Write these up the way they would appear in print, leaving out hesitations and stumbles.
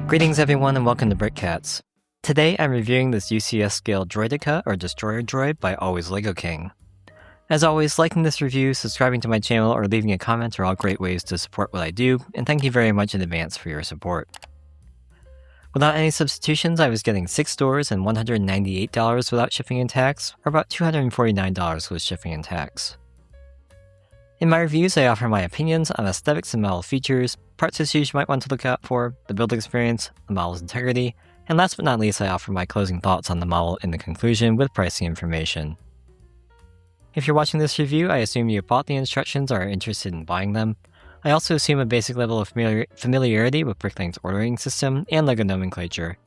Greetings everyone and welcome to BrickCats. Today I'm reviewing this UCS scale Droideka or Destroyer Droid by alwaysLEGOking. As always, liking this review, subscribing to my channel, or leaving a comment are all great ways to support what I do, and thank you very much in advance for your support. Without any substitutions, I was getting 6 stores and $198 without shipping and tax, or about $249 with shipping and tax. In my reviews, I offer my opinions on aesthetics and model features, parts issues you might want to look out for, the build experience, the model's integrity, and last but not least, I offer my closing thoughts on the model in the conclusion with pricing information. If you're watching this review, I assume you have bought the instructions or are interested in buying them. I also assume a basic level of familiarity with Brickling's ordering system and LEGO nomenclature.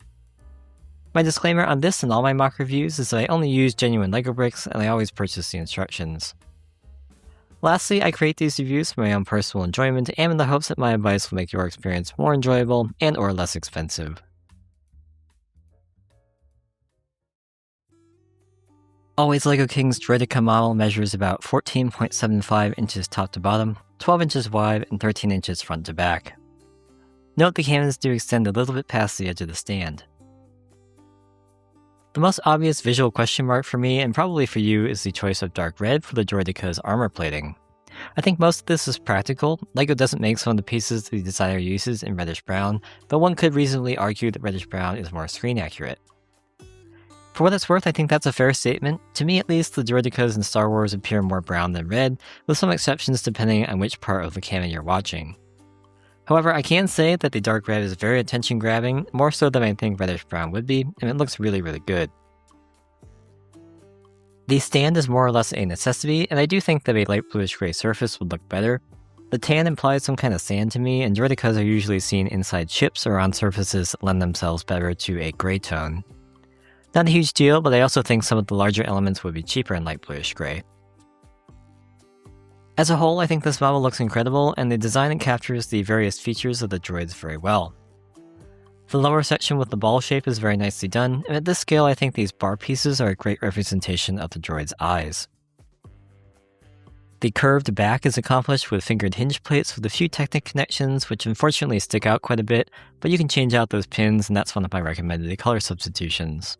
My disclaimer on this and all my mock reviews is that I only use genuine LEGO bricks and I always purchase the instructions. Lastly, I create these reviews for my own personal enjoyment and in the hopes that my advice will make your experience more enjoyable and or less expensive. alwaysLEGOking's Droideka model measures about 14.75 inches top to bottom, 12 inches wide, and 13 inches front to back. Note the cannons do extend a little bit past the edge of the stand. The most obvious visual question mark for me, and probably for you, is the choice of dark red for the Droideka's armor plating. I think most of this is practical. LEGO doesn't make some of the pieces the designer uses in reddish brown, but one could reasonably argue that reddish brown is more screen accurate. For what it's worth, I think that's a fair statement. To me at least, the Droidekas in Star Wars appear more brown than red, with some exceptions depending on which part of the canon you're watching. However, I can say that the dark red is very attention-grabbing, more so than I think reddish brown would be, and it looks really good. The stand is more or less a necessity, and I do think that a light bluish gray surface would look better. The tan implies some kind of sand to me, and Droidekas are usually seen inside ships or on surfaces that lend themselves better to a gray tone. Not a huge deal, but I also think some of the larger elements would be cheaper in light bluish gray. As a whole, I think this model looks incredible, and the design captures the various features of the droids very well. The lower section with the ball shape is very nicely done, and at this scale I think these bar pieces are a great representation of the droid's eyes. The curved back is accomplished with fingered hinge plates with a few Technic connections, which unfortunately stick out quite a bit, but you can change out those pins, and that's one of my recommended color substitutions.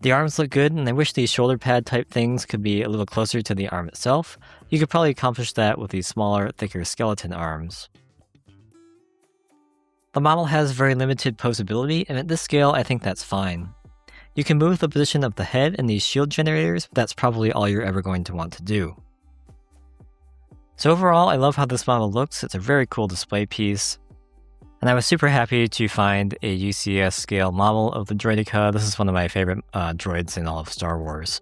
The arms look good, and I wish these shoulder pad type things could be a little closer to the arm itself. You could probably accomplish that with these smaller, thicker skeleton arms. The model has very limited posability, and at this scale I think that's fine. You can move the position of the head and these shield generators, but that's probably all you're ever going to want to do. So overall, I love how this model looks. It's a very cool display piece. And I was super happy to find a UCS scale model of the Droideka. This is one of my favorite droids in all of Star Wars.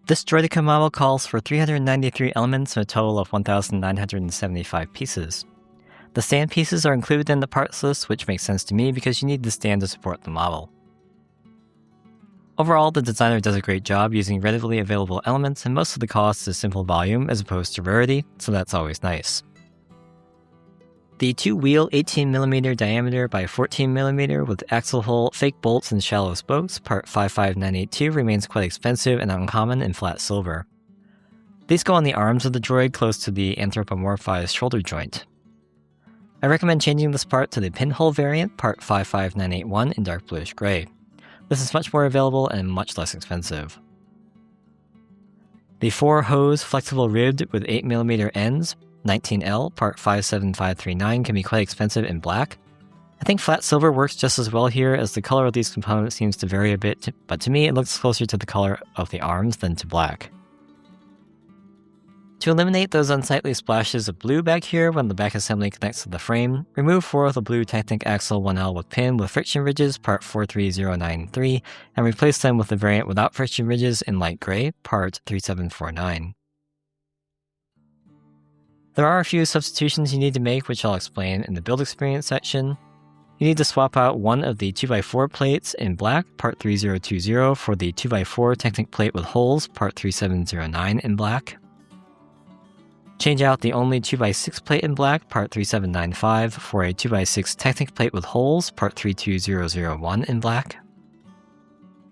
This Droideka model calls for 393 elements and a total of 1,975 pieces. The stand pieces are included in the parts list, which makes sense to me because you need the stand to support the model. Overall, the designer does a great job using readily available elements, and most of the cost is simple volume as opposed to rarity, so that's always nice. The 2-wheel 18mm diameter by 14mm with axle hole, fake bolts, and shallow spokes, part 55982, remains quite expensive and uncommon in flat silver. These go on the arms of the droid close to the anthropomorphized shoulder joint. I recommend changing this part to the pinhole variant, part 55981 in dark bluish gray. This is much more available and much less expensive. The 4-hose flexible ribbed with 8mm ends, 19L, part 57539, can be quite expensive in black. I think flat silver works just as well here, as the color of these components seems to vary a bit, but to me it looks closer to the color of the arms than to black. To eliminate those unsightly splashes of blue back here when the back assembly connects to the frame, remove 4 of the blue Technic Axle 1L with pin with friction ridges, part 43093, and replace them with the variant without friction ridges in light gray, part 3749. There are a few substitutions you need to make, which I'll explain in the build experience section. You need to swap out one of the 2x4 plates in black, part 3020, for the 2x4 Technic plate with holes, part 3709 in black. Change out the only 2x6 plate in black, part 3795, for a 2x6 Technic plate with holes, part 32001 in black.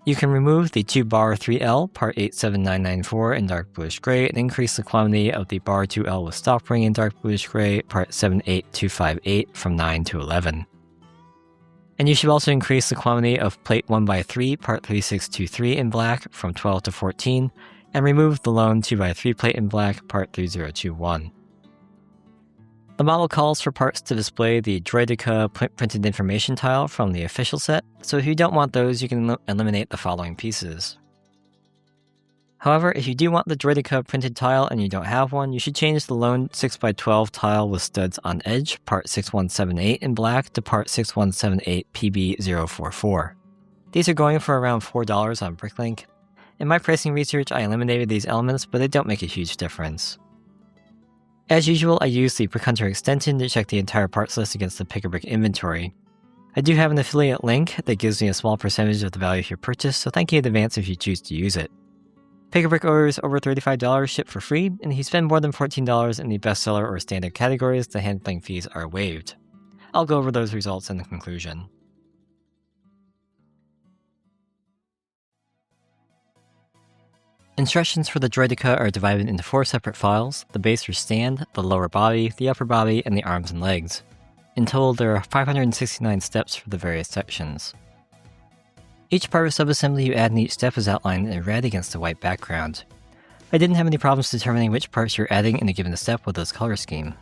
You can remove the 2-bar 3L, part 87994 in dark bluish gray, and increase the quantity of the bar 2L with stop ring in dark bluish gray, part 78258 from 9 to 11. And you should also increase the quantity of plate 1x3, part 3623 in black from 12 to 14, and remove the lone 2x3 plate in black, part 3021. The model calls for parts to display the Droideka printed information tile from the official set, so if you don't want those, you can eliminate the following pieces. However, if you do want the Droideka printed tile and you don't have one, you should change the lone 6x12 tile with studs on edge, part 6178 in black, to part 6178 PB044. These are going for around $4 on Bricklink. In my pricing research, I eliminated these elements, but they don't make a huge difference. As usual, I use the Brick Hunter extension to check the entire parts list against the Pick-a-Brick inventory. I do have an affiliate link that gives me a small percentage of the value of your purchase, so thank you in advance if you choose to use it. Pick-a-Brick orders over $35 ship for free, and if you spend more than $14 in the bestseller or standard categories, the handling fees are waived. I'll go over those results in the conclusion. Instructions for the Droideka are divided into 4 separate files: the base or stand, the lower body, the upper body, and the arms and legs. In total, there are 569 steps for the various sections. Each part of subassembly you add in each step is outlined in red against a white background. I didn't have any problems determining which parts you're adding in a given step with this color scheme.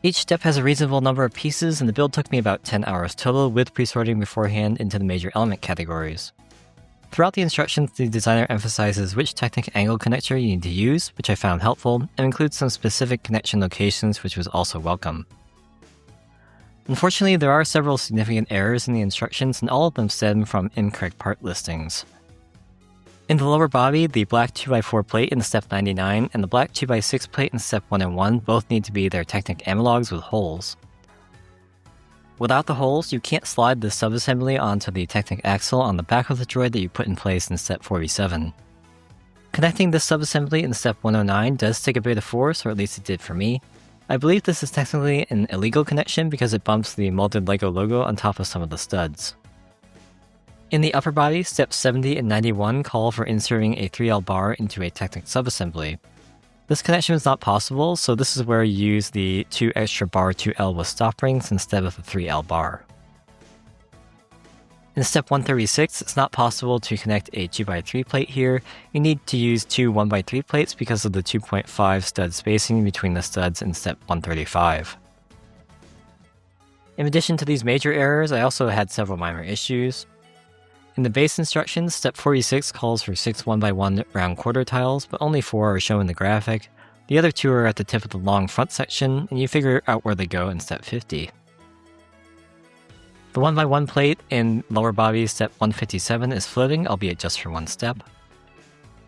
Each step has a reasonable number of pieces, and the build took me about 10 hours total with pre-sorting beforehand into the major element categories. Throughout the instructions, the designer emphasizes which Technic angle connector you need to use, which I found helpful, and includes some specific connection locations, which was also welcome. Unfortunately, there are several significant errors in the instructions, and all of them stem from incorrect part listings. In the lower body, the black 2x4 plate in step 99 and the black 2x6 plate in step 101 both need to be their Technic analogs with holes. Without the holes, you can't slide the subassembly onto the Technic axle on the back of the droid that you put in place in step 47. Connecting this subassembly in step 109 does take a bit of force, or at least it did for me. I believe this is technically an illegal connection because it bumps the molded LEGO logo on top of some of the studs. In the upper body, steps 70 and 91 call for inserting a 3L bar into a Technic subassembly. This connection is not possible, so this is where you use the 2 extra bar 2L with stop rings instead of the 3L bar. In step 136, it's not possible to connect a 2x3 plate here. You need to use 2 1x3 plates because of the 2.5 stud spacing between the studs in step 135. In addition to these major errors, I also had several minor issues. In the base instructions, step 46 calls for 6 1x1 round quarter tiles, but only 4 are shown in the graphic. The other 2 are at the tip of the long front section, and you figure out where they go in step 50. The 1x1 plate in lower body step 157 is floating, albeit just for 1 step.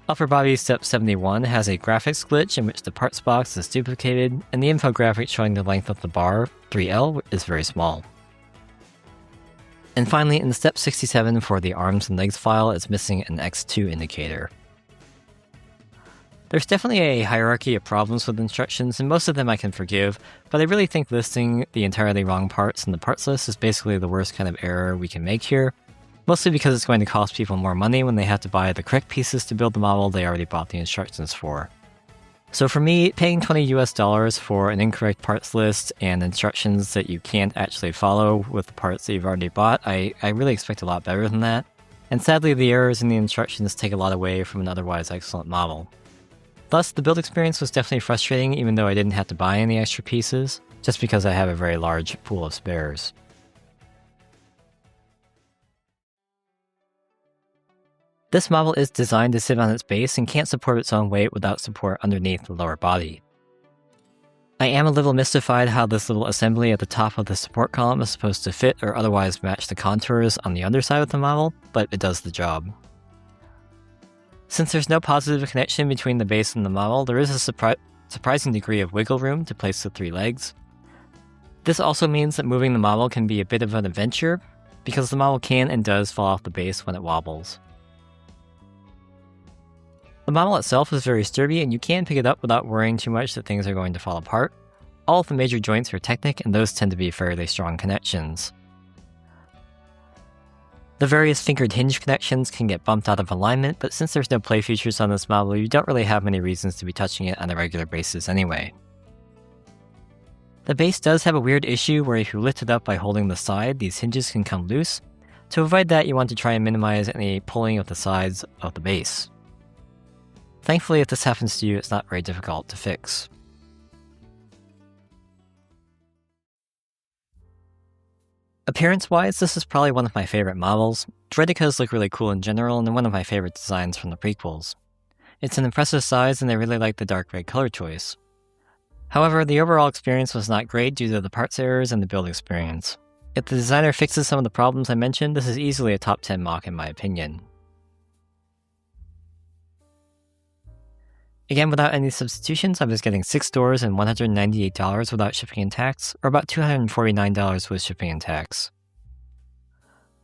Upper body step 71 has a graphics glitch in which the parts box is duplicated, and the infographic showing the length of the bar, 3L, is very small. And finally, in step 67 for the arms and legs file, it's missing an X2 indicator. There's definitely a hierarchy of problems with instructions, and most of them I can forgive, but I really think listing the entirely wrong parts in the parts list is basically the worst kind of error we can make here, mostly because it's going to cost people more money when they have to buy the correct pieces to build the model they already bought the instructions for. So for me, paying $20 for an incorrect parts list and instructions that you can't actually follow with the parts that you've already bought, I really expect a lot better than that. And sadly, the errors in the instructions take a lot away from an otherwise excellent model. Thus, the build experience was definitely frustrating even though I didn't have to buy any extra pieces, just because I have a very large pool of spares. This model is designed to sit on its base and can't support its own weight without support underneath the lower body. I am a little mystified how this little assembly at the top of the support column is supposed to fit or otherwise match the contours on the underside of the model, but it does the job. Since there's no positive connection between the base and the model, there is a surprising degree of wiggle room to place the 3 legs. This also means that moving the model can be a bit of an adventure, because the model can and does fall off the base when it wobbles. The model itself is very sturdy, and you can pick it up without worrying too much that things are going to fall apart. All of the major joints are Technic, and those tend to be fairly strong connections. The various fingered hinge connections can get bumped out of alignment, but since there's no play features on this model, you don't really have many reasons to be touching it on a regular basis anyway. The base does have a weird issue where if you lift it up by holding the side, these hinges can come loose. To avoid that, you want to try and minimize any pulling of the sides of the base. Thankfully, if this happens to you, it's not very difficult to fix. Appearance-wise, this is probably one of my favorite models. Droidekas look really cool in general, and they're one of my favorite designs from the prequels. It's an impressive size, and I really like the dark red color choice. However, the overall experience was not great due to the parts errors and the build experience. If the designer fixes some of the problems I mentioned, this is easily a top 10 mock in my opinion. Again, without any substitutions, I was getting 6 stores and $198 without shipping and tax, or about $249 with shipping and tax.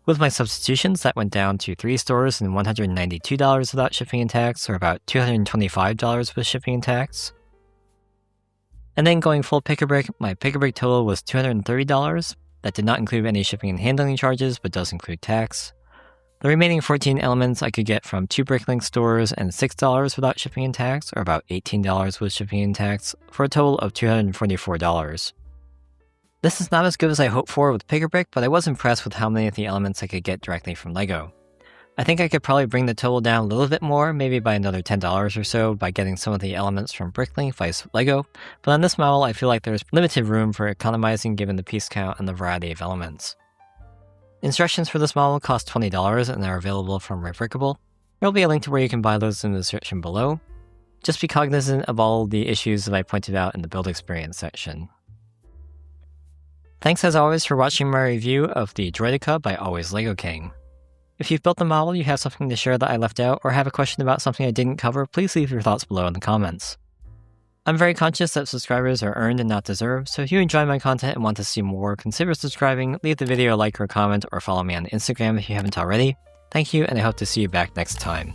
With my substitutions, that went down to 3 stores and $192 without shipping and tax, or about $225 with shipping and tax. And then going full pick-a-brick, my pick-a-brick total was $230. That did not include any shipping and handling charges, but does include tax. The remaining 14 elements I could get from 2 Bricklink stores and $6 without shipping and tax, or about $18 with shipping and tax, for a total of $244. This is not as good as I hoped for with pick-a-brick, but I was impressed with how many of the elements I could get directly from LEGO. I think I could probably bring the total down a little bit more, maybe by another $10 or so, by getting some of the elements from Bricklink vs LEGO, but on this model I feel like there's limited room for economizing given the piece count and the variety of elements. Instructions for this model cost $20 and are available from Fixable. There will be a link to where you can buy those in the description below. Just be cognizant of all the issues that I pointed out in the build experience section. Thanks as always for watching my review of the Droideka by alwaysLEGOking. If you've built the model, you have something to share that I left out, or have a question about something I didn't cover, please leave your thoughts below in the comments. I'm very conscious that subscribers are earned and not deserved, so if you enjoy my content and want to see more, consider subscribing, leave the video a like or a comment, or follow me on Instagram if you haven't already. Thank you, and I hope to see you back next time.